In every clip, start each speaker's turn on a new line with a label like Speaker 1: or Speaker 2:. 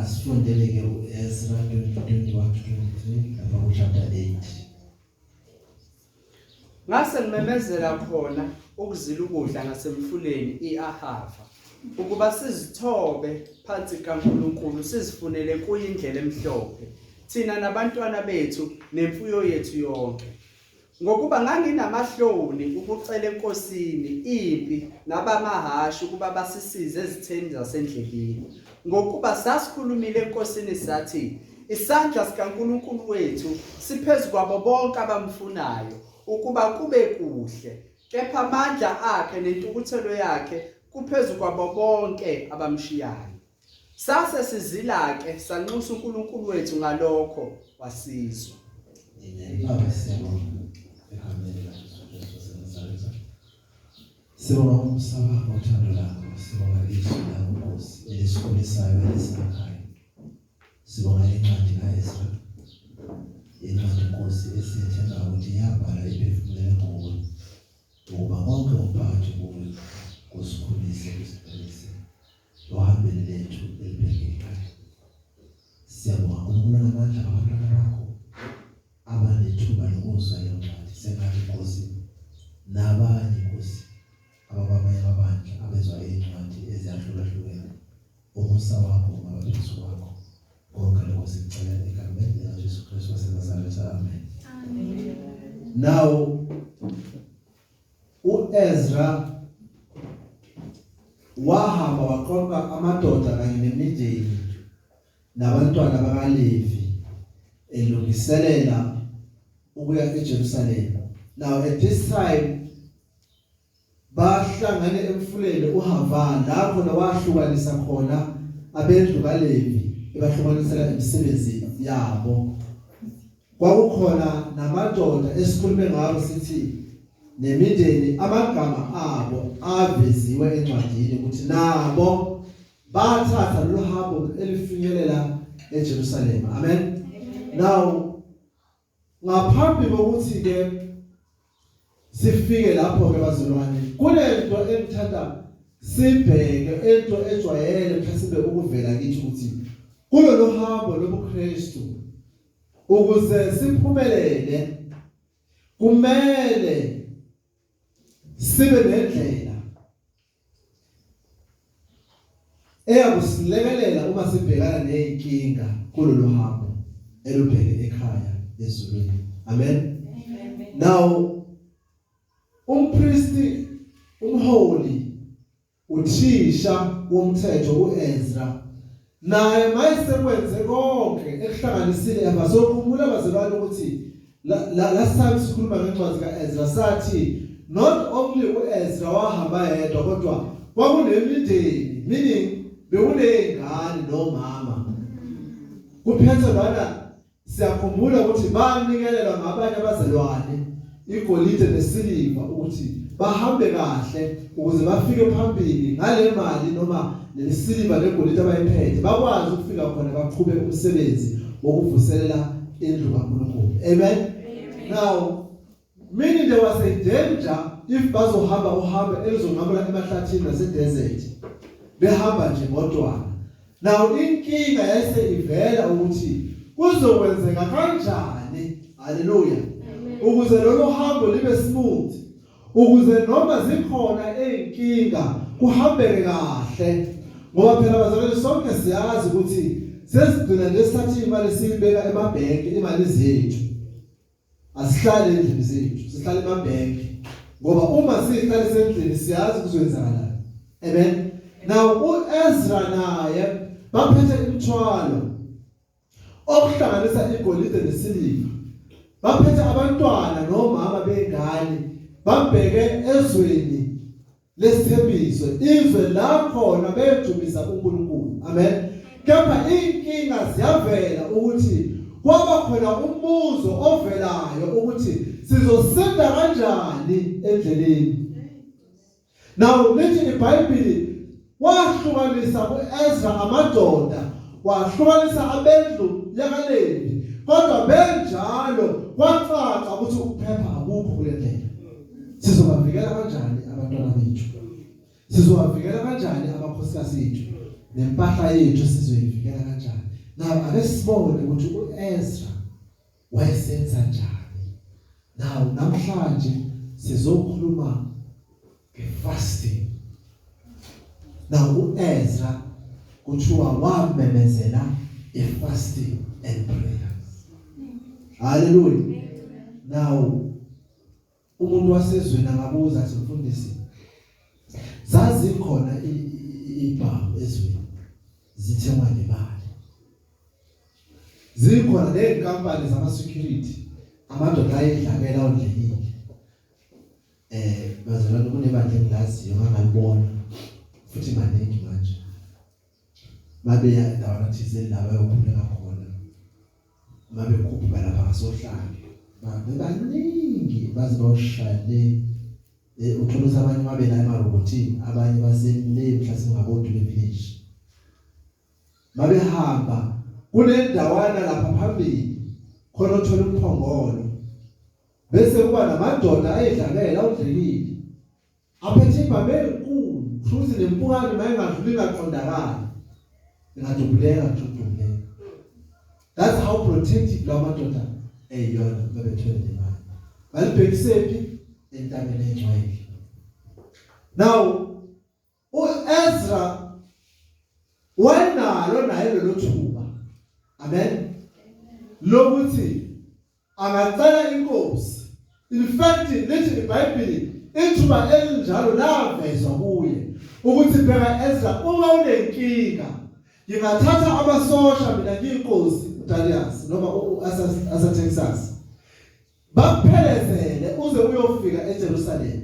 Speaker 1: asifundele ke uEzra 21:23 lapha ku chapter 8.
Speaker 2: Ngase ngimemezela khona ukuzila ukudla ngasemfuleni iAhava ukuba sizithobe phansi kaNkulunkulu sizifunele kuyindlela emhlophe thina nabantwana bethu nemfuyo yethu yonke. Ngokuba nganginamahloni ukucela enkosini impi nabamahashe ukuba basisize ezitheni zasendleleni. Ngokuba sasikhulumile enkosini sathi isandla sikaNkulunkulu wethu siphezulu kwabo bonke abamfunayo ukuba kube kuhle, kepha amandla akhe nentukuthelo yakhe kuphezulu kwabo bonke abamshiyayo. Sase sizila ke sanxusa uNkulunkulu wethu ngalokho wasizwa.
Speaker 1: Amen. Baba siyabonga ehameni laJesu Nazareth. Sibonga umsamaha othando lakho, sibonga izwi lakho Nkosi elisikulisayo elisakhaya. Sibonga incwadi kaEzra. Incwadi Nkosi esiyethemba ukuthi yabhala iphefumulele nguwe. Ukuba konke umphakathi kuwe kusikhulise kusiqinise. Lohambele lethu elibhekekayo. Siyabonga uNkulunkulu namandla abantwana bakho abanethuba lokuzwa leyo ncwadi. Sengathi Nkosi nabanye Nkosi ababamanye abandla abezwa incwadi ezihlukahlukene. Umusa wakho ungabaphezu kwakho. Konke lokho sicela egameni likaJesu Kristu waseNazaretha. Amen.
Speaker 3: Amen.
Speaker 1: Now uEzra wahamba waqoqa amadoda kanye nemindeni nabantwana bakaLevi elungiselela ukuya eJerusalem. Now at this time bahlangane emfuleni uHava lapho nawahlukanisa khona abendlu kaLevi ebahlukanisela imisebenzi yabo. Kwakukhona namadoda esikhulume ngabo sithi nemindeni amagama abo aveziwe encwadini ukuthi nabo bathatha lo hambo elifinyelela eJerusalem. Amen. Now ngaphambi kokuthi ke sifike lapho ke bazalwane, kunento engithanda sibheke, into ejwayele mhlawumbe ukuvela kithi ukuthi kulolu hambo lobuKristu ukuze siphumelele kumele sibe nendlela eyakusilekelela uma sibhekana nezinkinga kulolu hambo elubheke ekhaya ezulwini. Amen. Now umpristi umholi uthisha womthetho uEzra naye mayisekwenze konke ekuhlanganisile abazokhumbula abazalwane ukuthi last time sikhuluma ngencwadi kaEzra sathi not only uEzra wahamba yedwa kodwa kwakunemindeni, meaning bekunezingane nomama. Kuphethe bana siyakhumbula ukuthi banikelela ngabanye abazalwane igolide nesiliva ukuthi bahambe kahle ukuze bafike phambili ngale mali noma lesiliva legolide abayiphethe bakwazi ukufika khona baqhube umsebenzi wokuvuselela indlu kaNkulunkulu. Amen. Now meaning there was a danger if bazohamba uhambe elizonqamula emahlathini nasedesert behamba nje bodwana. Now inkinga yase ivela ukuthi kuzokwenzeka kanjani, haleluya, ukuze lolu hambo libe smooth, ukuze noma zikhona inkinga kuhambeke kahle. Ngoba phela bazalwane sonke siyazi ukuthi sesigcina lesithatha imali siyibeka emabhenki, imali zethu asihlale endlini zethu, sihlale emabhenki ngoba uma sihlale endlini siyazi kuzoyenzakalani. Amen. Now uEzra naye baphethe imithwalo okuhlanganisa igolide nesiliva. Baphethe abantwana nomama bengane babheke ezweni lesithembiso, izwe la khona bejumisa uNkulunkulu. Amen. Kepha inkinga ziyavela ukuthi kwaba khona umbuzo ovelayo ukuthi sizosenda kanjani endleleni. Now lithi iBhayibheli wahlukanisa uEzra amadoda, wahlukanisa abendlu yakaLevi, kodwa benjalo kwacaca ukuthi ukuphepha akukho kule ndlela. Sizobavikela kanjani abantwana bethu? Sizobavikela kanjani abakhosikazi bethu? nempahla yethu sizoyivikela kanjani. Now ake sibone ukuthi uEzra wayesenza njani. Now namhlanje sizokhuluma nge-fasting. Now uEzra kuthiwa wamemezela i-fasting and prayers. Hallelujah. Now umuntu wasezweni angabuza athi mfundisi, zazi khona ibhamu ezweni zithengwa ngemali. Zikhona lezikampani zama-security amadoda ayedlakela ondlekile. Bazalwane kunebandla engilaziyo ngangalibona futhi maningi manje. Mabeya endawana thizeni la bayokhuleka khona. Mabekhuphuka lapha ngasohlanga. Baningi baze bawushaya le uthola abanye babe la emarobotini, abanye basele mhlawumbe ngabodwa be-village. Babehamba kule ndawana lapha phambili khona uthola umphongolo. Bese kuba namadoda ayedlakela udlekile. Aphethe ibhamu enkulu, futhi nempukane mayengadluli ngaqondakala. Ingadubuleka kudubuleka. That's how protective la madoda eyona babethwele imali. Balibhekisephi entabeni engcwele. Now uEzra wanalo naye lelo thuba. Amen. Lokuthi angacela inkosi. In fact lithi iBhayibheli ithuba elinjalo lavezwa kuye ukuthi phela Ezra uma unenkinga ngingathatha amasosha mina ngiyinkosi uDarius noma asa-Texas baphelezele uze uyofika eJerusalem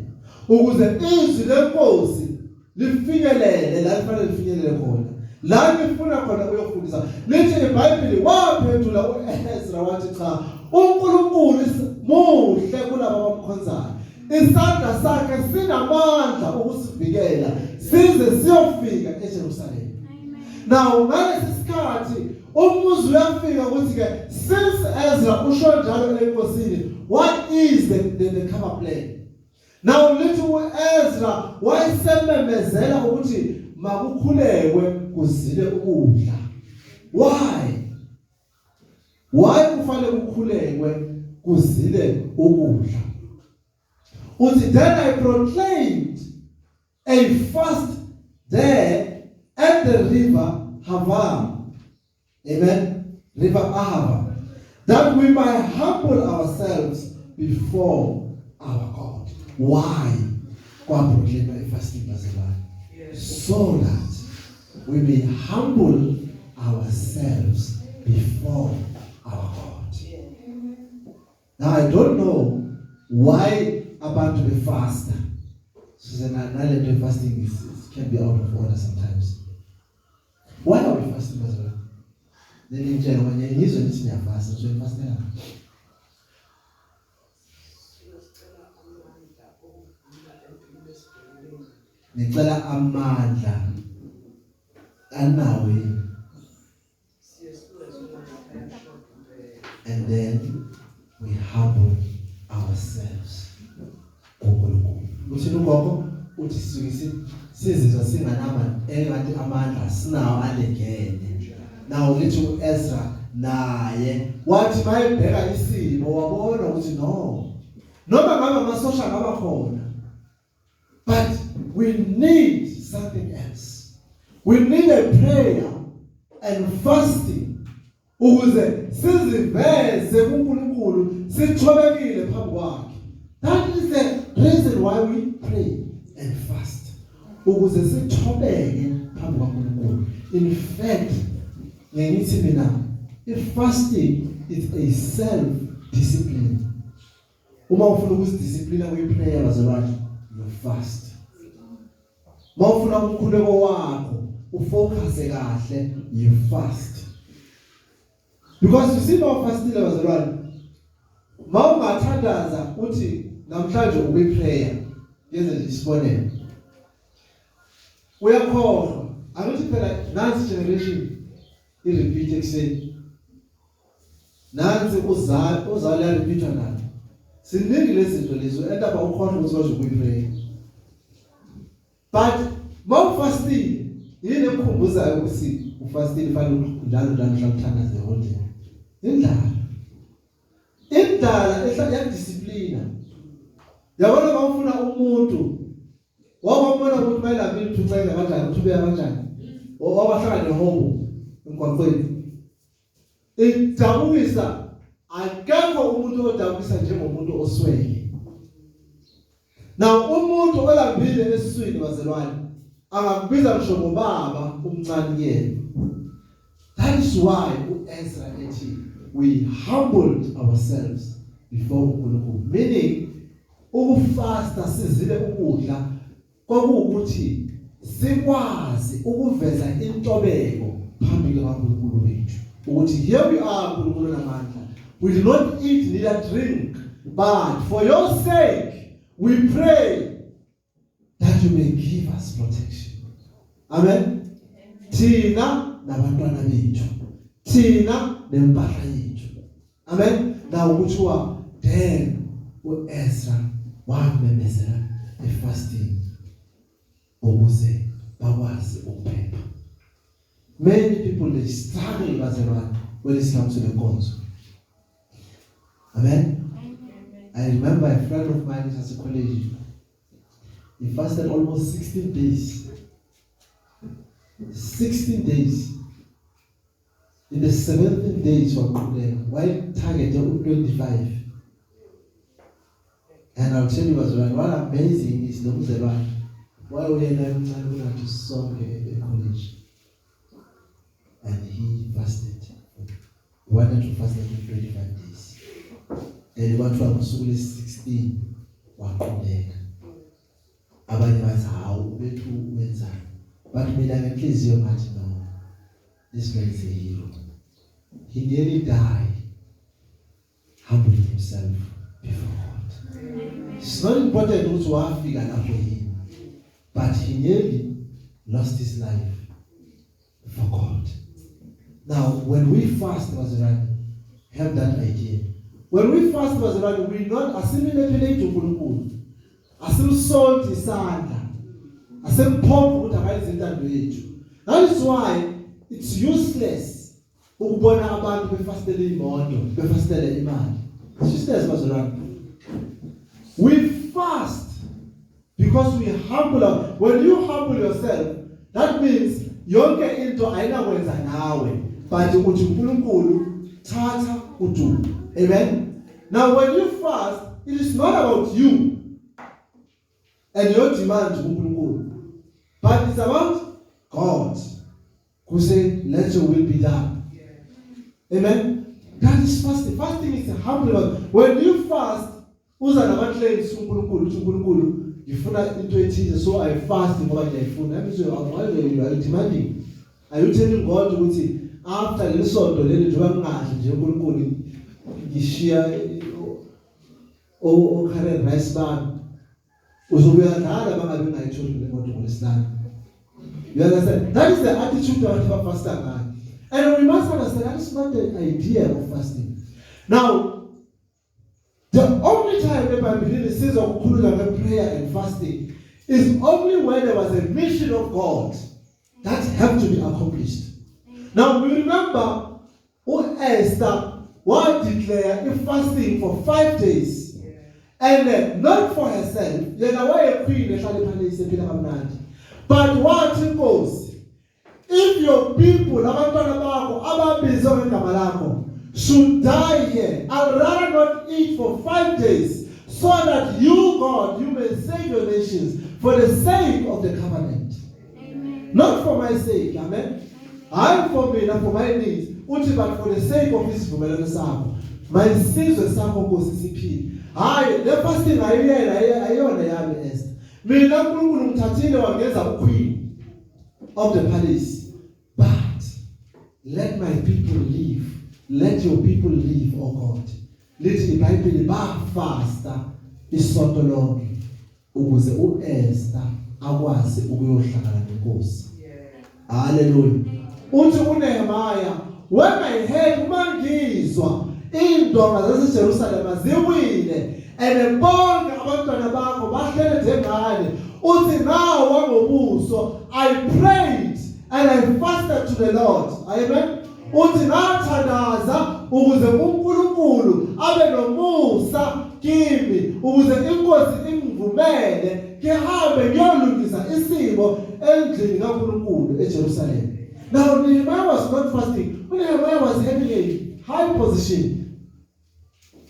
Speaker 1: ukuze izwi lenkosi lifinyelele la kufanele lifinyelele khona. La ngifuna khona uyofundisa. Lithi iBhayibheli waphendula uEzra wathi cha, uNkulunkulu muhle kulabo abamkhonzayo. Isandla sakhe sinamandla ukusivikela size siyofika eJerusalem. Now ngalesi sikhathi umuzi uyafika ukuthi ke since Ezra usho njalo enkosini, what is the cover plan? Now lithi uEzra wayesememezela ukuthi makukhulekwe kuzile ukudla. Why kufanele kukhulekwe kuzile ukudla? Uthi then I proclaimed a fast there at the river Ahava. Amen. River Ahava. That we might humble ourselves before our God. Why? God proclaimed a fasting so that we may humble ourselves before our God. Now I don't know why about to be faster. So then fasting can be out of order sometimes. Why are we fasting, Pastor? Then in general, when you use it, you fast. So you fast now. Nicela amandla anawe. And then we humble ourselves. Uthi lokho uthi sisukisi sizizwa singanama engathi amandla sinawo alengene. Now lithi uEzra naye wathi mayebheka isimo wabona ukuthi no. Noma ngabe amasosha ngaba khona. But we need something else. We need a prayer and fasting. Ukuze siziveze kuNkulunkulu sithobekile phambi kwakhe. That is the reason why we pray and fast. Ukuze sithobeke phambi kwaNkulunkulu. In fact, ngithi mina, if fasting is a self-discipline. Uma ufuna ukuzidisciplina kwi-prayer bazalwane, you fast. Uma ufuna umkhuleko wakho ufocus kahle, you fast. Because you see now fasting bazalwane, ma ungathandaza uthi namhlanje ube-prayer, yenze nje isibonelo. Uyakhohlwa, angithi phela nansi generation i-repeat ekuseni. Nansi uzali ya-repeatwa nayo. Siningi lezi zinto lezo endaba ukhohlwa ukuthi waje ukuyipray. But ma ufastile yini ekukhumbuzayo ukuthi ufastile fanele njalo mhlawumthandaze wonke indala ehlala discipline yabona bawufuna umuntu wabona ukuthi mayelaphi uthunqeka kanjani uthubeka kanjani wabahlala nehobo emgwaqweni idabukisa akekho umuntu odabukisa njengomuntu oswele na umuntu olambile esiswini bazalwane angakubiza ngisho ngobaba umncane yena. That is why Ezra ethi we humbled ourselves before uNkulunkulu, meaning ukufasta sizile ukudla kwakuwukuthi sikwazi ukuveza intobeko phambili kaNkulunkulu wethu ukuthi here we are uNkulunkulu namandla, we do not eat neither drink, but for your sake we pray that you may give us protection. Amen. Thina nabantwana bethu, thina nempahla yethu. Amen. Now kuthiwa then uEzra wamemezela fasting ukuze bakwazi ukuphepha. Many people they struggle bazalwane when it comes to the cause. Amen. I remember a friend of mine as a college. He fasted almost 16 days. 16 days. In the 17th day, why target 25? And I'll tell you what amazing is the one. Why we are not to song a college. And he fasted. He wanted to fast for 25 days. And he wanted to fast 16. Abanye bathi hawu bethu wenza but mina ngenhliziyo ngathi no, this man is a hero. He nearly died humbling himself before God. It's not important ukuthi wafika lapho yini, but he nearly lost his life for God. Now when we fast have that idea. When we fast we not assimilate to uNkulunkulu. Asimsonti isandla, asimpompa ukuthi akayenze intando yethu. That is why it's useless ukubona abantu befastele imondo, befastele imali. It's useless bazalwane. We fast because we humble ourselves. When you humble yourself, that means yonke into ayinakwenza nawe, but ukuthi uNkulunkulu thatha udumo. Amen. Now when you fast, it is not about you and your demand to uNkulunkulu, but it's about God who say, let your will be done. Amen. That is fasting. Fasting is a humble. When you fast, uza namaclaims uNkulunkulu, ngifuna into ethize, so I fast ngoba ngiyayifuna. That means you are demanding. Are you telling God ukuthi after lesonto leli njengoba ngingadli nje uNkulunkulu ngishiya current rice bami uzobuyadlala bangabe ngayitholi lemoto ngolesihlanu? You understand? That is the attitude of a faster. And we must understand that is not the idea of fasting. Now, the only time the Bible says of prayer and fasting is only when there was a mission of God that had to be accomplished. Now, we remember Esther was declared a fasting for 5 days. And not for herself, but what it goes, if your people should die here, I'd rather not eat for 5 days, so that you, God, you may save your nations for the sake of the covenant. Amen. Not for my sake, amen. I'm for me, not for my needs, but for the sake of this woman. My sins were some of CCP. The fasting ayona yami Esther. Mina uNkulunkulu ngithathile wangeza queen of the palace. But let my people live. Let your people live, oh God. Let iBhayibheli bafasta isonto lonke ukuze uEsther akwazi ukuyohlangana neNkosi. Hallelujah. Uthi uNehemiah, when I heard umangizwa indonga zaseJerusalem ziwile and bonke abantwana bakho bahlele njengani uthi nawo wangobuso, I prayed and I fasted to the Lord. Amen. Uthi ngathandaza ukuze uNkulunkulu abe nomusa kimi ukuze inkosi ingivumele ngihambe ngiyolungisa isimo endlini kaNkulunkulu eJerusalem. Now Nehemiah was not fasting. Nehemiah was having a high position.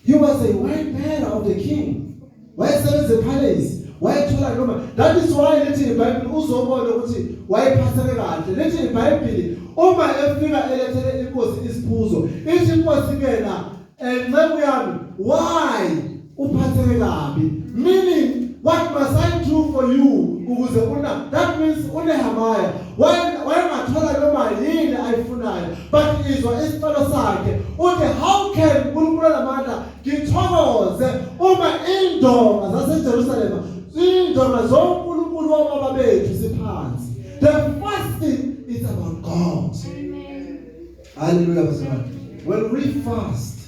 Speaker 1: He was a white bearer of the king. Why serves the palace? Why thola noma? That is why lethi iBhayibheli uzobona ukuthi wayephatheke kahle. Lethi iBhayibheli uma efika elethele inkosi isiphuzo, ithi inkosi kena nceku yami, why uphatheke kabi? Meaning, what must I do for you? Ukuze una, that means uNehemiah wayengathola noma yini ayifunayo, but izwa isicelo sakhe uthi how can uNkulunkulu lamandla ngithokoze uma indonga zaseJerusalem indonga zoNkulunkulu wababa bethu siphansi. The fasting is about God. Amen. Hallelujah. When we fast,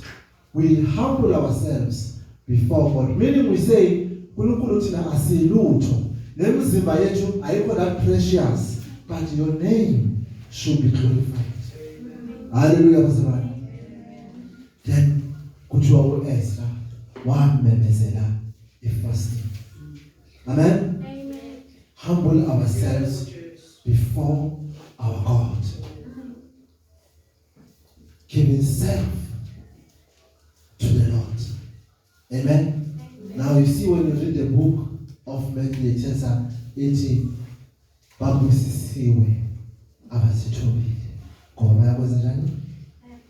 Speaker 1: we humble ourselves before God. Meaning we say, uNkulunkulu thina asilutho. Nemizimba yethu ayikho that precious, but your name should be glorified. Hallelujah. Then kuthiwa uEzra wamemezela ifasting. Amen. Amen. Humble ourselves before our God. Give himself to the Lord. Amen. Now you see when you read the book of Matthew, it says eti babusisiwe abasithobile ngoba yakwenza njani?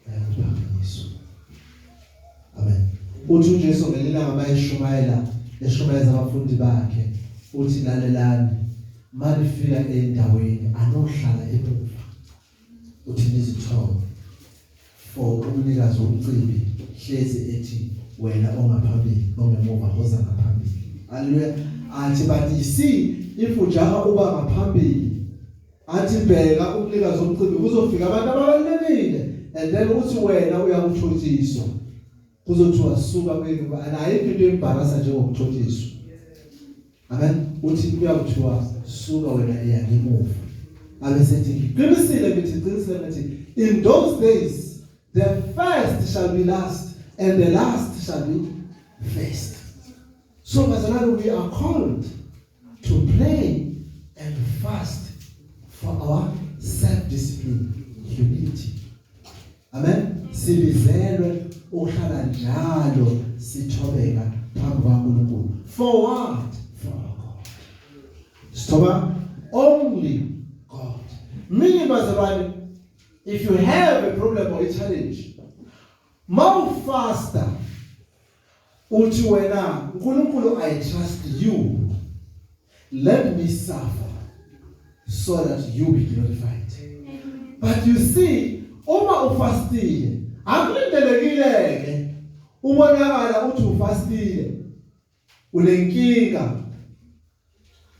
Speaker 1: Ayakuphakanyiswa. Amen. Uthi uJesu ngelilanga bayishumayela eshumayeza abafundi bakhe uthi lalelani malifika endaweni anohlala emuva uthi nizithobe for umnikazi womcimbi hlezi ethi wena ongaphambili ongemuva oza ngaphambili. Hallelujah. Athi but you see if ujaha uba ngaphambili athi bheka umnikazi womcimbi kuzofika abantu ababalekile and then uthi wena uyakuthotshiswa kuzothiwa suka kwenu and ayikho into embarasa njengokuthotshiswa. Amen. Uthi kuyakuthiwa suka wena eyangemuva. Abesethi qinisile ngithi in those days the first shall be last and the last shall be first. So Mazalani, we are called to pray and fast for our self-discipline, humility. Amen. Sibizelwe uhlala njalo sithobeka phambi kwaNkulunkulu. For what? For our God. Stop. Only God. Meaning, Mazalani, if you have a problem or a challenge, more faster. Uthi wena uNkulunkulu, I trust you. Let me suffer so that you be glorified. Amen. But you see, uma ufastile, akulindelekile ubonakala uthi ufastile. Unenkinga.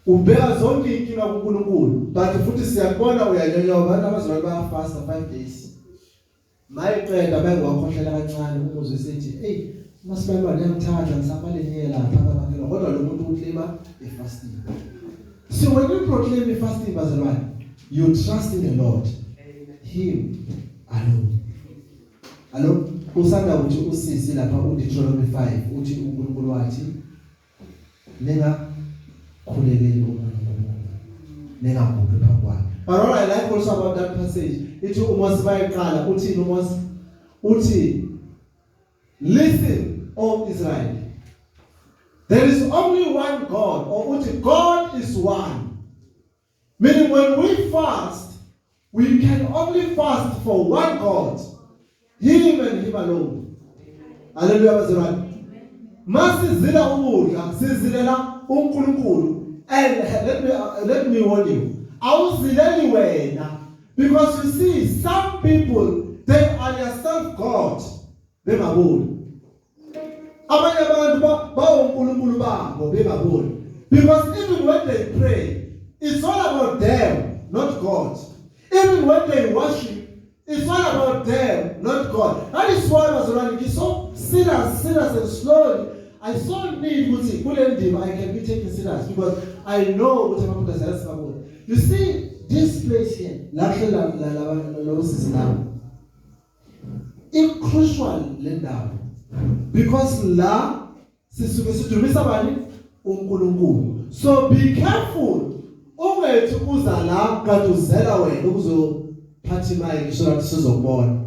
Speaker 1: Ubeka zonke inkinga kuNkulunkulu, but futhi siyabona uyanyonyoba abantu abazalwa bayafasta 5 days. Mayiqeda bayengwakhohlela kancane umuzwe sethi, "Hey, masibalwa ngiyamthanda ngisaphalenye lapha abakela kodwa lo muntu uklima ifasting." So when you proclaim the fasting, bazalwane, you trust in the Lord. Amen. Him alone. Alone. Usanda uthi usisi lapha uDeuteronomy 5 uthi uNkulunkulu wathi ninga khulekeli uNkulunkulu ningabhubhi phambi kwakhe. But all I like also about that passage, ithi uMose bayiqala uthi uMose uthi, listen, O Israel, there is only one God, or uthi God is one. Meaning when we fast, we can only fast for one God, Him and Him alone. Hallelujah. Masizila ukudla sizilela uNkulunkulu. And let me warn you, awuzileli wena, because you see some people, they are yourself God. Bengaboni. Abanye abantu bawonkulunkulu babo bengaboni. Because even when they pray, it's all about them, not God. Even when they worship, it's all about them, not God. That is why I was running so serious and slowly. I saw need I can be taken serious because I know what I'm going to say. You see, this place here, la crucial le ndawo. Because la sisuke sidumisa bani uNkulunkulu. So be careful. Ungethi uza la kanti uzela wena ukuzophatha imali ngisho ukuthi sizokubona.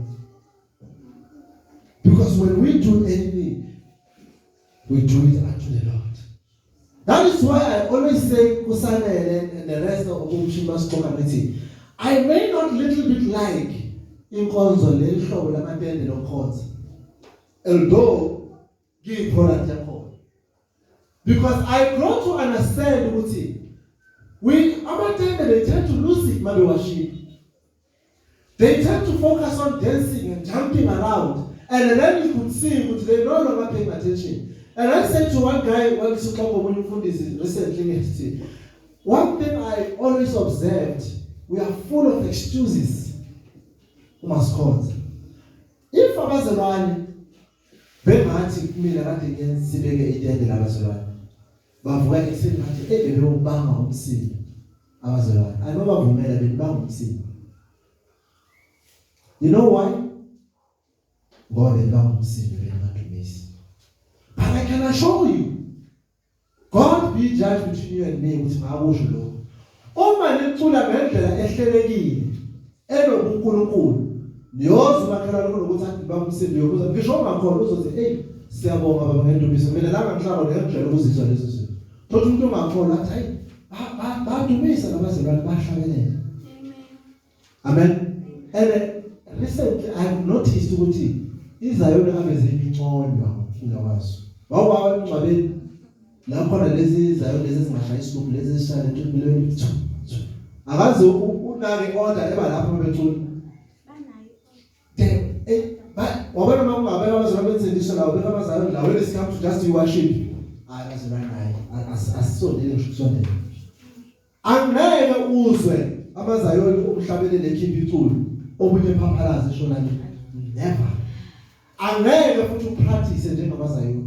Speaker 1: Because when we do anything, we do it unto the Lord. That is why I always say Kusanele and the rest of Umshima's community, I may not little bit like inkonzo lehlobo lamatende nokhonza. Although give product yakho. Because I grow to understand ukuthi we amatende they tend to lose it mabe worship. They tend to focus on dancing and jumping around. And then you could see but they no longer paying attention. And I said to one guy when recently, one thing I always observed, we are full of excuses. If abazalwane bengathi kumina kade ngensibeke itende labazalwane bavuka ekseni bathi bebebanga umsini abazalwane anobavumela bebanga umsini. You know why? God bebanga umsini bengadumisi. But I can assure you, God be judge between you and me ukuthi ngakusho lokho. Uma nicula ngendlela ehlelekile enobuNkulunkulu niyoza umakhala lokho ukuthi angibanga umsindi yokuza ngisho ngakhona uzothi hey siyabonga baba ngendumisa mina la ngihlaba ngendlela ukuzizwa lezo zinto. Thothi umuntu ongakhona athi hayi badumisa nabazalwane bahlabelela. Amen. And recently I have noticed ukuthi izayona abeze iminconywa ngakwazi. Wawa ngcabeni la khona lezi zayo lezi zingashaya isikubu lezi zishaya le akaze unake order eba lapha bethula wabona mangabe abazalwane benzindiswa lawo bekamazayo lawo let's come to just worship ayazibanayo asisondele ngisondele angeke uzwe abazayoni umhlabelele ekhipha iculo omunye phaphalazi shona never angeke futhi upractice njengabazayoni.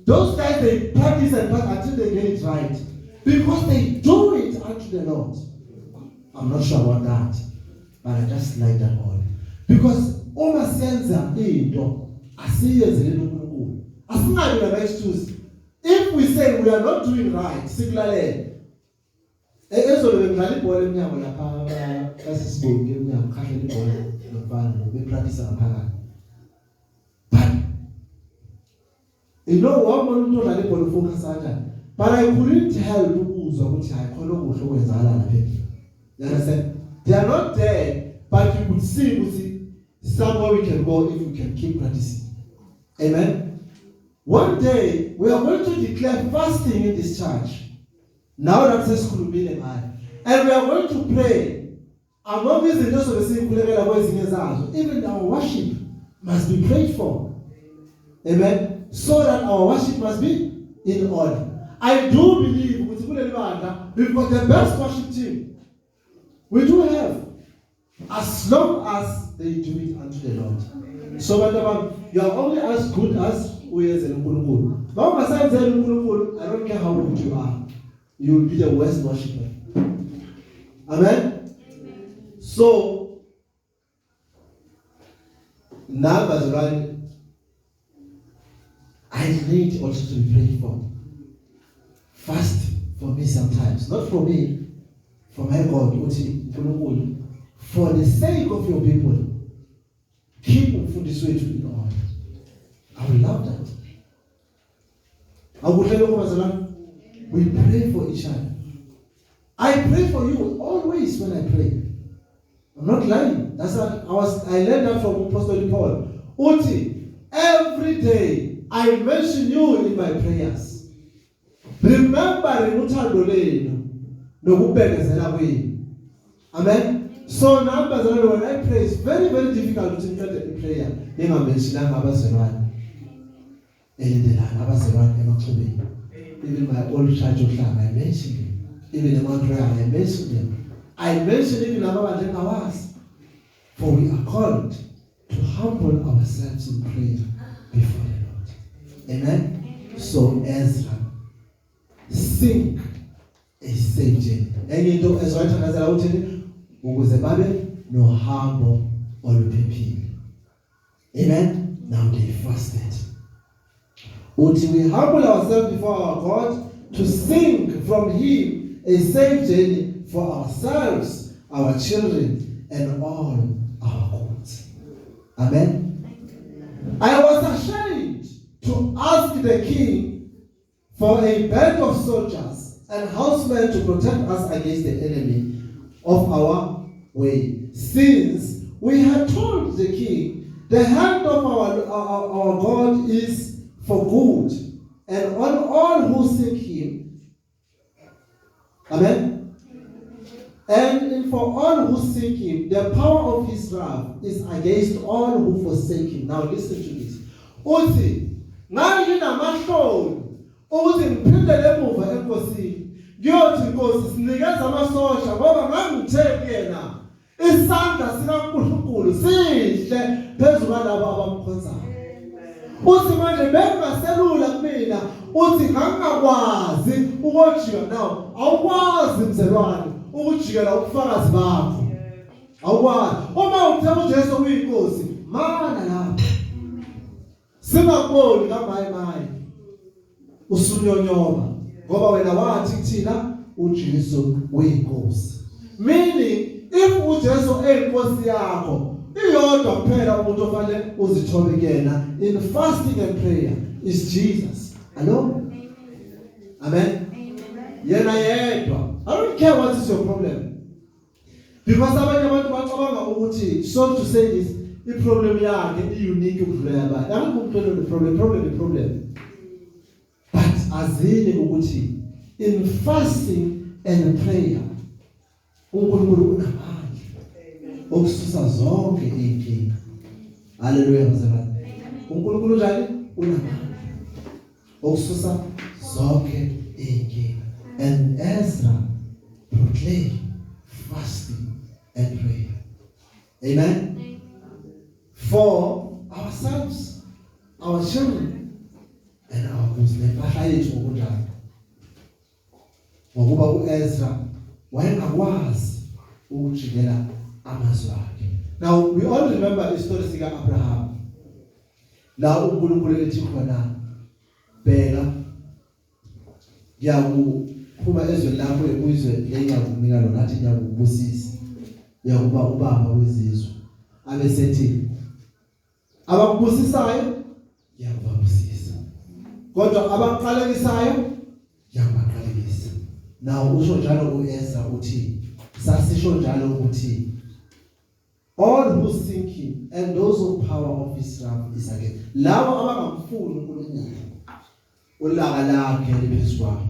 Speaker 1: Those guys they practice and practice until they get it right because they do it unto the Lord. I'm not sure about that, but I just like that one because uma senza into asiyenzele uNkulunkulu asingabi na excuse. If we say we are not doing right sikulalele ezolo bengidlala ibhola eminyango lapha kasisibonke eminyango khahlela ibhola nofana bepractice ngaphakathi. You know what man to la lebona focus kanjani. But I couldn't help ukuzwa ukuthi hayi khona okuhle okwenzakala lapha. You understand? They are not there, but you could see ukuthi somewhere we can go if we can keep practicing. Amen. One day we are going to declare fasting in this church. Now that says khulumile ngayo. And we are going to pray. Among these things also besinkulekela kwezinye zazo. Even our worship must be prayed for. Amen. So that our worship must be in order. I do believe we've got the best worship team. We do have, as long as they do it unto the Lord. So whatever you are only as good as we as in Unkulunkulu. I don't care how good you are, you will be the worst worshiper. Amen. So now Bazarani, I need also to be prayed for. Fast for me sometimes, not for me, for my God, for the sake of your people. Keep food this way to be on. I will love that. I will tell you, we pray for each other. I pray for you always when I pray. I'm not lying. That's what I learned that from Apostle Paul. Uti, every day I mention you in my prayers. Remember uthando lenu nokubekezela kwenu. Amen. So numbers when I pray it's very very difficult to interpret the prayer. Ngingamentionanga abazalwane. Elendelana abazalwane emaxhubeni. Even my old church of Hlanga, I mentioned him. Even in Montreal, I mentioned him. I mentioned even about us. For we are called to humble ourselves in prayer before the Lord. Amen. So Ezra, sing a safe journey. Enye into ezoyithandazela uthini ukuze babe nohambo oluphephile. Amen. Now they fasted. Until we humble ourselves before our God to seek from Him a safe journey for ourselves, our children, and all our goods. Amen. I was ashamed to ask the king for a band of soldiers and housemen to protect us against the enemy of our way, since we had told the king, the hand of our God is for good, and on all who seek Him. Amen. And for all who seek Him, the power of His wrath is against all who forsake Him. Now listen to this. Uthi, nginamahloni ukuthi ngiphindele emuva enkosini. Ngiyothi inkosi sinikeza amasosha ngoba ngangithe kuyena isandla sikaNkulunkulu sihle phezu kwalabo abamkhonzayo. Uthi manje bengaselula kumina, uthi ngangakwazi ukujika nawo. Awukwazi mzelwane ukujikela ubufakazi bakho. Awukwazi. Uma uthe uJesu uyinkosi, mana lapha. Singakuboni ngamayimayi. Usunyonyoba ngoba wena wathi kuthina uJesu uyinkosi. Meaning if uJesu eyinkosi yakho, iyodwa kuphela umuntu ofanele uzithobe kuyena in fasting and prayer is Jesus. Hello? Amen. Yena yedwa. I don't care what is your problem. Because abanye abantu bacabanga ukuthi, so to say this, i-problem yakhe i-unique ukudlula yabanye. Akukumpela problem. But azini ukuthi in fasting and prayer uNkulunkulu unamandla okususa zonke inkinga. Hallelujah bazalwane. uNkulunkulu njani unamandla okususa zonke inkinga. And Ezra proclaimed fasting and prayer. Amen. For ourselves, our children, and our Muslim. Ngokuba uEzra wayengakwazi ukujikela amazwi akhe. Now we all remember the story sika Abraham. La uNkulunkulu ethi khona bheka yakuphuma ezweni lakho ekuyizwe engakunika lona athi ngiyakubusisa. Yakuba ubaba wezizwe. Abesethi abakubusisayo ngiyakubusisa. Kodwa abaqalekisayo ngiyabaqalekisa. Now usho njalo uEzra uthi sasisho njalo ukuthi all who seek Him and those who power of His wrath is against. Labo abangamfuni uNkulunkulu ulaka lakhe liphezulu kwabo.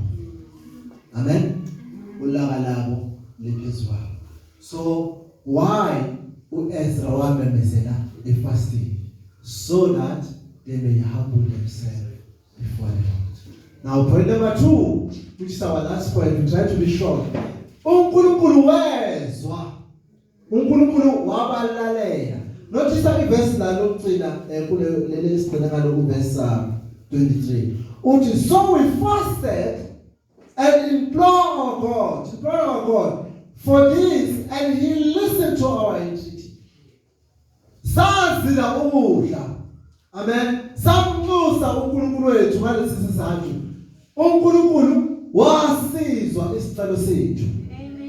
Speaker 1: Amen. Ulaka labo liphezulu kwabo. So why uEzra wamemezela fasting? So that they may humble themselves before the Lord. Now point number 2, which is our last point, we try to be short. uNkulunkulu wezwa. uNkulunkulu wabalalela. Notice the verse la lokugcina kule leli sigcina ngalo ku verse 23. Uthi so we fasted and implored our God for this, and He listened to our entreaty. Sazila ukudla. Amen. Samnusa uNkulunkulu wethu ngalesi sizathu. uNkulunkulu wasizwa isicelo sethu.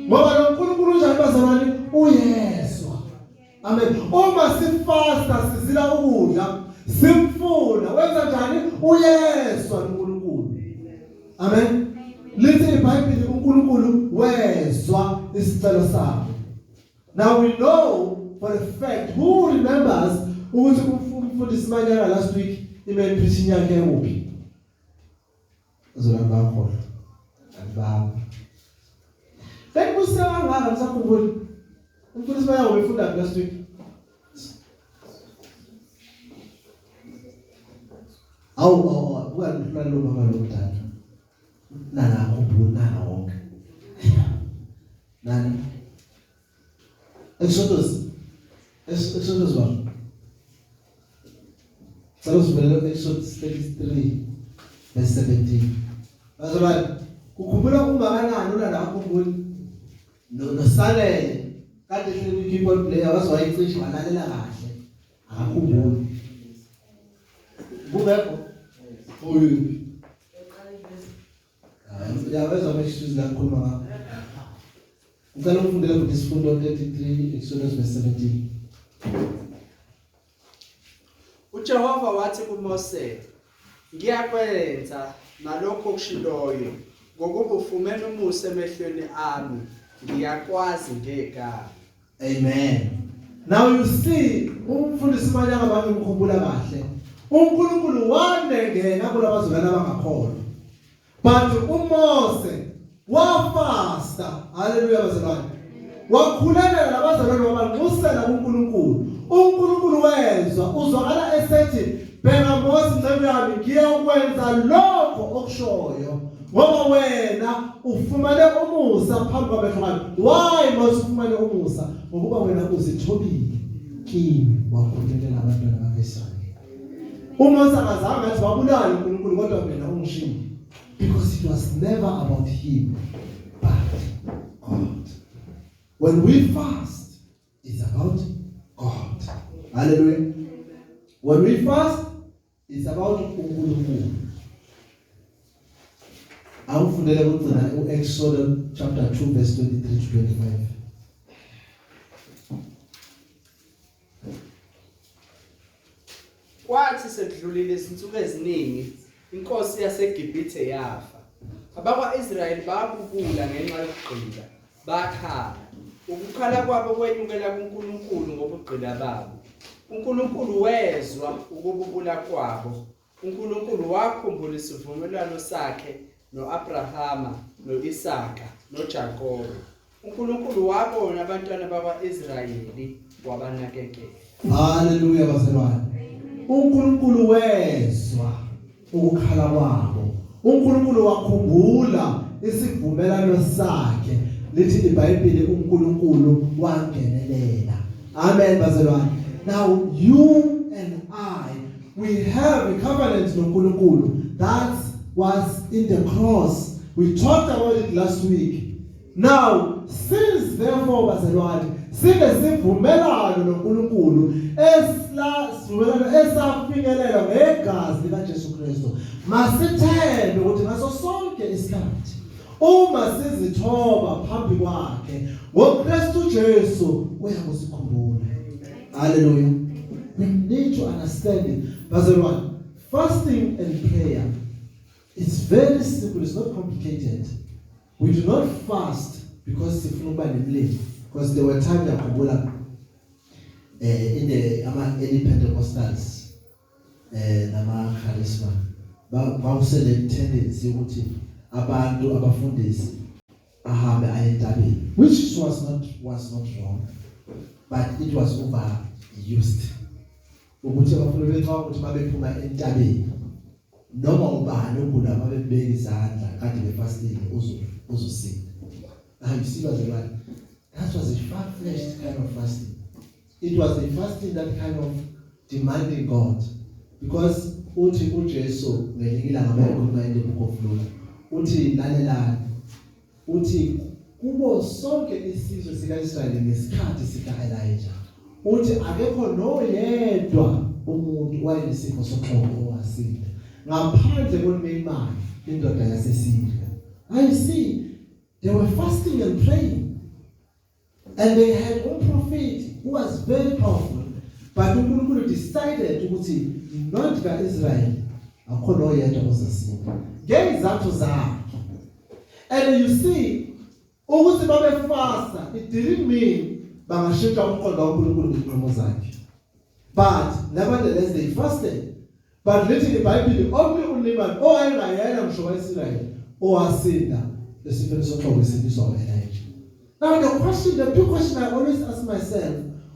Speaker 1: Ngoba lo uNkulunkulu njalo bazalwane uyezwa. Amen. Uma sifasta sizila ukudla, simfuna wenza njani? Uyezwa uNkulunkulu. Amen. Lithi iBhayibheli uNkulunkulu wezwa isicelo sakho. Now we know for a fact, who remembers ukuthi umfundisi Manyana last week email preaching yakhe ekuphi? Azolamba khona. Akubaba. Bekusewa ngaka msakhumbula. Umfundisi Manyana wefunda last week. Bukan ngifuna lo mama lo mdala. Nana akhumbula nana wonke. Nani? Exodus 1. Exodus 33 verse 17. That's right. ukhumbula ungakanani ulala ukhumbula nosalele kade hleli keyboard player wazowayicisha walalela kahle akakhumbuli bungekho oyiphi yawezwa meshizi la khuluma ngakho ngicela ufundele ukuthi isifundo 33 Exodus verse 17
Speaker 2: uJehova wathi kuMose, ngiyakwenza nalokho okushiloyo ngokuba ufumene umusa emehlweni ami, ngiyakwazi ngegama.
Speaker 1: Amen. Now you see, umfundisi manyanga bangimkhumbula kahle. uNkulunkulu wanengena kulabazalwane abangakholwa. But uMose wafasta. Hallelujah bazalwane. Wakhulela labazalwane wabanxusela kuNkulunkulu. uNkulunkulu wezwa uzwakala esethi, "Bheka Mose ncebe yami, ngiyakwenza lokho okushoyo. Ngoba wena ufumane umusa phambi kwamehlo ami." Why Mose ufumane umusa? Ngokuba wena uzithobile kimi wakhulela abantwana bakaIsrayeli. uMose akazange athi wabulala uNkulunkulu kodwa mina ungishilo. Because it was never about him but God. When we fast, it's about God. Hallelujah. When we fast, it's about uNkulunkulu. Awufundele ukugcina uExodus chapter 2 verse 23 to 25.
Speaker 2: Kwathi sekudlulile izinsuku eziningi, inkosi yaseGibhithe yafa. AbakwaIsrayeli babubula ngenxa yokugqila, bakhala. Ukukhala kwabo kwenyukela kuNkulunkulu ngobugqila babo. uNkulunkulu wezwa ukububula kwabo. uNkulunkulu wakhumbula isivumelwano sakhe noAbrahama, noIsaka, noJakobe. uNkulunkulu wabona abantwana bakwaIsrayeli wabanakekela.
Speaker 1: Hallelujah bazalwane. uNkulunkulu wezwa ukukhala kwabo. uNkulunkulu wakhumbula isivumelwano sakhe. Lithi iBhayibheli uNkulunkulu wangenelela. Amen bazalwane. Now you and I, we have a covenant noNkulunkulu. That was in the cross. We talked about it last week. Now, since therefore bazalwane, sinesivumelwano noNkulunkulu esafikelela ngegazi likaJesu Kristu, masithembe ukuthi ngaso sonke isikhathi uma sizithoba phambi kwakhe ngoKristu Jesu uyakusikhumbula. Hallelujah. We need to understand it. Bazalwane, fasting and prayer, it's very simple, it's not complicated. We do not fast because sifuna ukuba nemlilo. Because there were times yakhumbula in the early Pentecostals nama charisma bawusele tendency ukuthi abantu abafundisi ahambe ayentabeni, which was not wrong, but it was overused. Ukuthi abafundisi bethu ukuthi babephuma entabeni noma ubani ogula babebeka izandla kade befastile uzosinda. You see bazalwane, that was a far-fetched kind of fasting. It was a fasting that kind of demanding God, because uthi uJesu ngelinye ilanga bayikhuluma in the book of Luke, uthi lalelani, uthi kubo sonke isizwe sikaIsrayeli ngesikhathi sikaElijah, uthi akekho noyedwa umuntu wayenesifo soxhobo owasinda ngaphandle koNeymani indoda yaseSiriya. I see, they were fasting and praying, and they had one prophet who was very powerful, but uNkulunkulu decided ukuthi not kaIsrael akho noyedwa ozasinda ngezathu zakhe. And you see, ukuthi babefasta, it didn't mean bangashintsha umqondo kaNkulunkulu ngezinqumo zakhe, but nevertheless they fasted. But literally iBhayibheli only uNeymani owayengayena ngisho kaIsrayeli owasinda lesifo soxhobo esindiswa uElijah. Now the big question I always ask myself,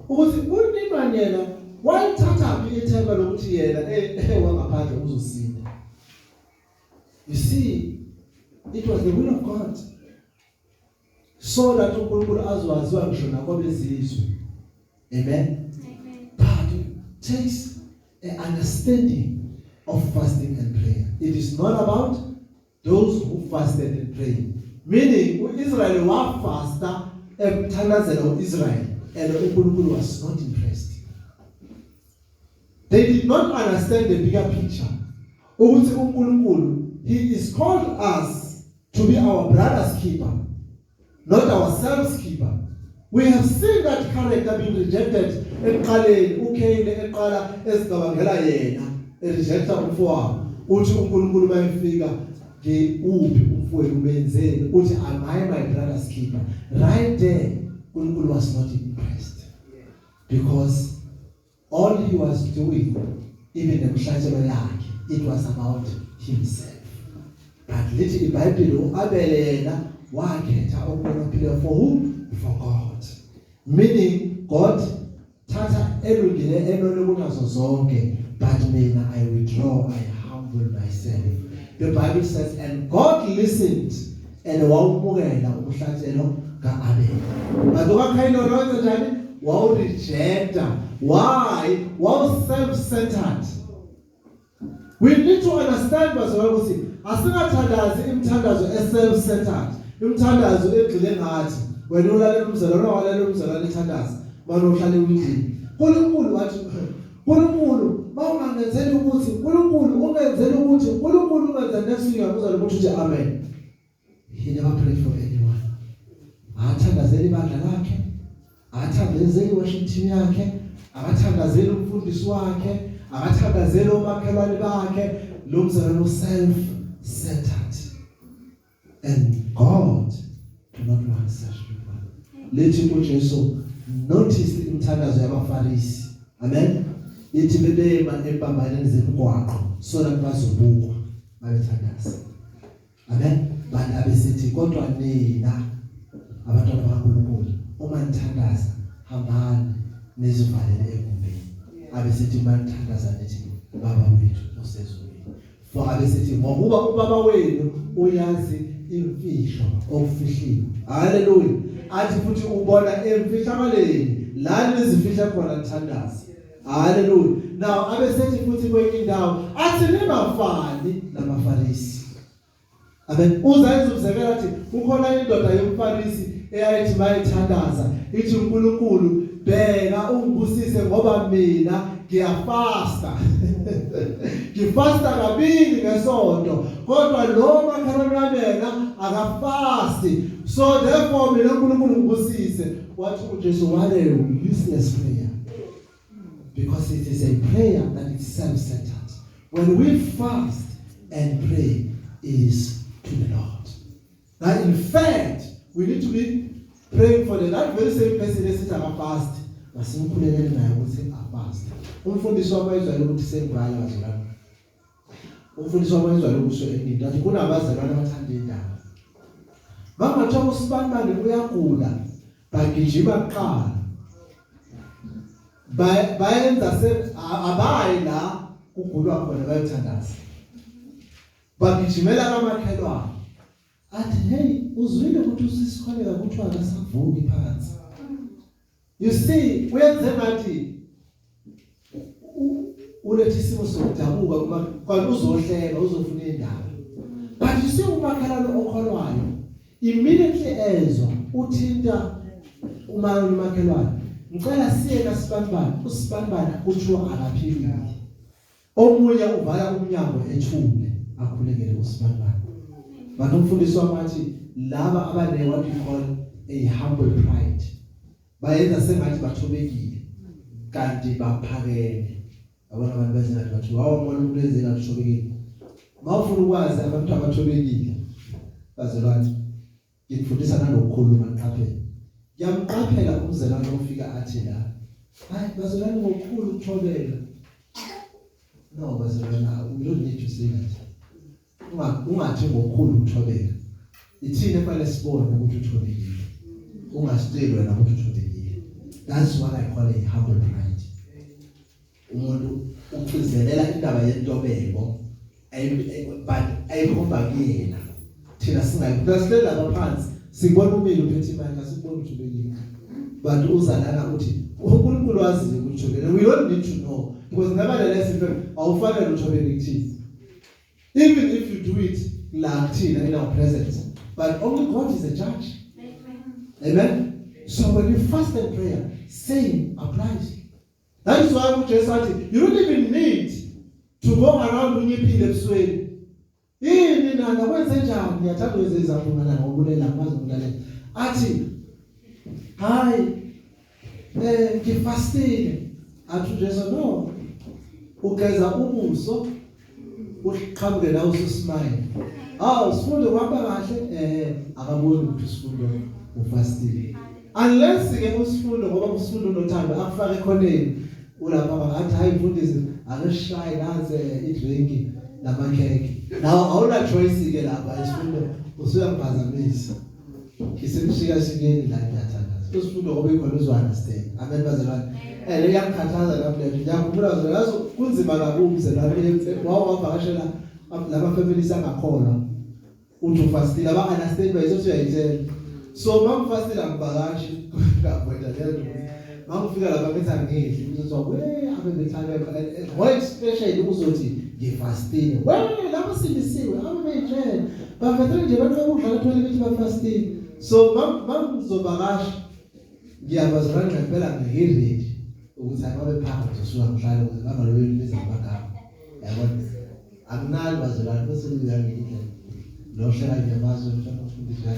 Speaker 1: ukuthi uNeymani yena wayithatha phi ithemba lokuthi yena wangaphandle uzosinda? You see, it was the will of God, so that uNkulunkulu azwaziwa ngisho nakwabezizwe. Amen. But it takes an understanding of fasting and prayer. It is not about those who fasted and prayed. Meaning, Israel was faster and than Israel, and uNkulunkulu was not impressed. They did not understand the bigger picture. Ukuthi uNkulunkulu, He is called us to be our brother's keeper, not ourselves keeper. We have seen that character being rejected. Eqaleni uKayini eqala ezigabangela yena rejecta umfowabo. Uthi uNkulunkulu bayefika ke uphi umfowenu benzeni uthi am I my brother's keeper? Right there uNkulunkulu was not impressed because all he was doing, even emhlatshelo yakhe, it was about himself. But lithi iBhayibheli uAbele yena wakhetha ukuphila for who? For God. Meaning God thatha elungile enone kunazo zonke, but mina I withdraw, I humble myself. The Bible says, and God listened and wawumukela umhlatshelo kaAbele. But uKayini wenza njani? Wawurejecta. Why? Was self-centered. We need to understand bazalwane ukuthi asingathandazi imthandazo self-centered. Imthandazo egxile ngathi wena ulalela umzalwane walalela umzalwane ethandaza manje uhlale windini. uNkulunkulu wathi uNkulunkulu mawungenzeli ukuthi uNkulunkulu ungenzeli ukuthi uNkulunkulu ungenza next week uzale ukuthi amen. He never prayed for anyone. Athandazeli ibandla lakhe, athandazeli worship team yakhe, akathandazeli umfundisi wakhe, akathandazeli omakhelwane bakhe, lo mzalwane self-centered. And God do not want such people. Lethi uJesu notice imthandazo yabaFarisi. Amen. Ithi bebema empambaneni zemigwaqo so that bazobukwa babethandaza. Amen. Bantu abesithi kodwa nina abantwana bakaNkulunkulu uma nithandaza hambani nizivalele egumbini. Abesithi manithandaza nithi baba wethu osezulwini. For abesithi ngokuba ubaba wenu uyazi imfihlo okufihliwe. Hallelujah. Athi futhi ubona emfihlakaleni la nizifihla khona nithandaza. Hallelujah. Now abesithi futhi kwenye indawo athi ningafani namaFarisi. Amen. Uzayenza umzekelo athi kukhona indoda yomFarisi eyayithi mayithandaza ithi uNkulunkulu bheka ungibusise ngoba mina ngiyafasta. Ngifasta kabili ngesonto kodwa lo makhalwane yena akafasti. So therefore mina uNkulunkulu ngibusise. Wathi uJesu wale useless prayer. Because it is a prayer that is self-centered. When we fast and pray, it is to the Lord. Now, in fact, we need to be praying for that very same person that says I'm fast. Masimkhuleleni naye ukuthi afast. Umfundisi wamaIsrael ukuthi sengibhala bazalwane. Umfundisi wamaIsrael ukusho eningi ukuthi kunabazalwane abathanda indaba. Bangathola usibanibani uyagula, bagijima kuqala. Bayenza abayi la kugulwa khona bayothandaza. Bagijimela kamakhelwane. Athi hey uzwile ukuthi usisikholeka ukuthi akasavuki phansi. You see, uyenze ngathi ulethi isimo sokudabuka kwa uzohleka uzofuna indaba. But you see umakhelwane okholwayo immediately ezwa uthinta umakhelwane. Ngicela siye kaSibanibani, uSibanibani kuthiwa akaphilile. Omunye uvala umnyango ethule akhulekele uSibanibani. Bantu umfundisi wamathi laba abane what we call a humble pride. Bayenza sengathi bathobekile kanti baphakeme. Abona abantu bezingathi bathi wawona umuntu ezela kuthobekile. Mawufuna ukwazi abantu abathobekile bazalwane ngifundisa nanokukhuluma nqaphela. Yamqaphela umzalwane ofika athi la hayi bazalwane ngokukhulu ukuthobeka. No bazalwane we don't need to say that. Ungathi ngokukhulu ukuthobeka. Ithini efanele sibone ukuthi uthobekile. Ungasiteli wena ukuthi uthobekile. That's what I call a humble pride. Umuntu ucizelela indaba yentobeko but ayikhomba kuyena. Thina singayibhasela laphansi sibona umile uphethe imali asiboni uthobekile. But uzalana uthi uNkulunkulu wazi ukuthi uthobekile. We don't need to know because nevertheless awufanele uthobekile kuthini. Even if you do it la kuthina in our presence, but only God is a judge. Amen. So when you fast and prayer, same applies. That is why Jesus said, you don't even need to go around unyiphile ebusweni. Yini nana kwenze njani? Ngiyathanda ukuzizabungana ngokulela ngamazi ukulalela. Athi, hayi, ngifastile. Athi uJesu no. Ugeza ubuso, uqhamuke la ususmile. Sifunde kwaba kahle, akaboni ukuthi sifunde ufastile. Unless ke usifundo ngoba usifundo nothando akufaka ekhoneni ulapha ngathi hayi mfundisi akeshayi nanze idrink namakheke. Now awuna choice ke lapha isifundo usuyamphazamisa. Kisemshika shikeni la ngiyathanda. Usifundo ngoba ikhona uzo understand. Amen bazalwane. Leyakhathaza lapho lethu. Ngiyakhumbula zona yazo kunzima kakhulu zelapha wawavakashela laba families angakholwa. Uthi ufastile aba understand bayiso uyayitshela. So mangifastile angibakashi ngaphoda lento. Mangifika lapha bethi angidli uzothi abe bethane why especially uzothi ngifastile. Laba silisiwe abebejela. Bafethe nje bakudla kathole bethi bafastile. So mangizobakasha ngiyabazana ngempela ngiready ukuthi akabe phakathi usuka ngihlala ukuthi bangalobe biza amagama. Yabona akunali bazalwane bese ngiyangidla. Lo hlela ngiyamazi ukuthi ufundisa.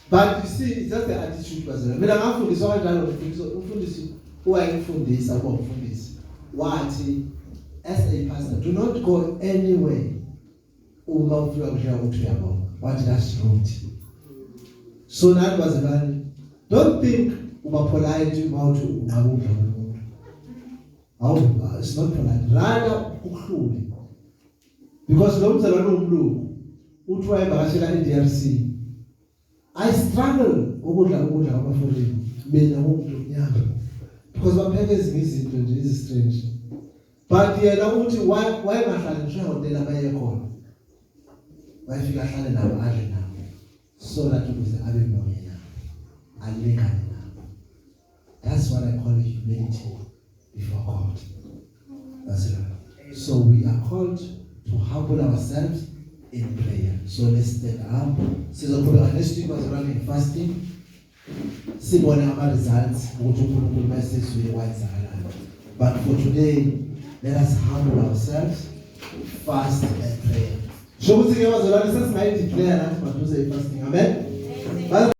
Speaker 1: But you see, it's just the attitude bazalwane. Mina ngafundiswa kanjalo umfundisi owayengifundisa ukuba umfundisi. Wathi as a pastor do not go anywhere uma ufika kushaya ukuthi uyabona. Wathi that's rude. So nathi bazalwane don't think uba polite about ungabudla umuntu. It's not polite. Rather ukuhlule. Because lo mzalwane umlungu uthi wayevakashela eDRC. I struggle ukudla kwabafowethu mina umuntu nyanga. Because bapheke izinto nje strange. But yena uthi why ngahlala ngisho hotel abaye khona. Bayifika ahlale nabo adle nabo. So that ukuze abe noyena. Alingane nabo. That's what I call humility before God. That's it. So we are called to humble ourselves in prayer. So let's stand up. Sizokhuleka next week bazalwane in fasting. Sibone ama results ukuthi uNkulunkulu masizwe wayenzakalayo. But for today, let us humble ourselves, fast and pray. Shokuthi ke bazalwane sesingayideclare nathi maduze fasting. Amen.